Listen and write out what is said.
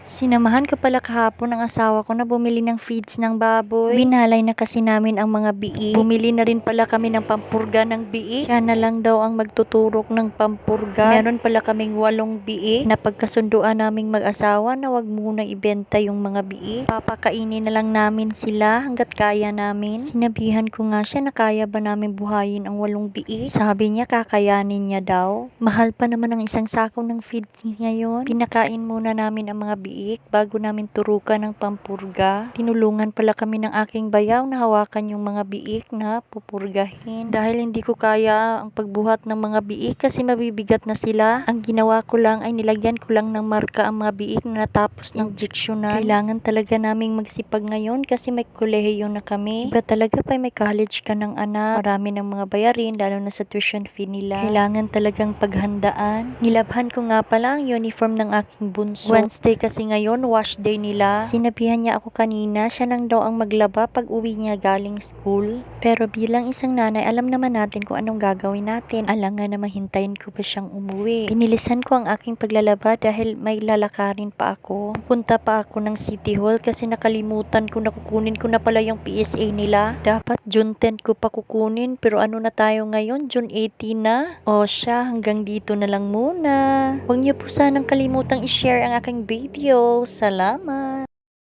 Sinamahan ko pala kahapon ang asawa ko na bumili ng feeds ng baboy. Binalay na kasi namin ang mga biik. Bumili na rin pala kami ng pampurga ng biik. Siya na lang daw ang magtuturok ng pampurga. Meron pala kaming 8 biik. Napagkasunduan naming mag-asawa na wag muna ibenta yung mga biik. Papakainin na lang namin sila hanggat kaya namin. Sinabihan ko nga siya na kaya ba namin buhayin ang 8 biik. Sabi niya kakayanin niya daw. Mahal pa naman ang isang sako ng feeds ngayon. Pinakain muna namin ang mga biik bago namin turukan ng pampurga. Tinulungan pala kami ng aking bayaw na hawakan yung mga biik na pupurgahin. Dahil hindi ko kaya ang pagbuhat ng mga biik kasi mabibigat na sila. Ang ginawa ko lang ay nilagyan ko lang ng marka ang mga biik na natapos ng injeksyonan. Kailangan talaga naming magsipag ngayon kasi may kolehiyo na kami. Iba talaga pa may college ka ng anak. Marami ng mga bayarin lalo na sa tuition fee nila. Kailangan talagang paghandaan. Nilabhan ko nga pala ang uniform ng aking bunso. Wednesday kasi ngayon, wash day nila. Sinabihan niya ako kanina, siya nang daw ang maglaba pag uwi niya galing school. Pero bilang isang nanay, alam naman natin kung anong gagawin natin. Alangan na mahintayin ko pa siyang umuwi. Binilisan ko ang aking paglalaba dahil may lalakarin pa ako. Pupunta pa ako ng City Hall kasi nakalimutan ko na kukunin ko na pala yung PSA nila. Dapat June 10 ko pa kukunin pero ano na tayo ngayon? June 18 na? O siya, hanggang dito na lang muna. Huwag niyo po sanang kalimutang i-share ang aking video. Salamat!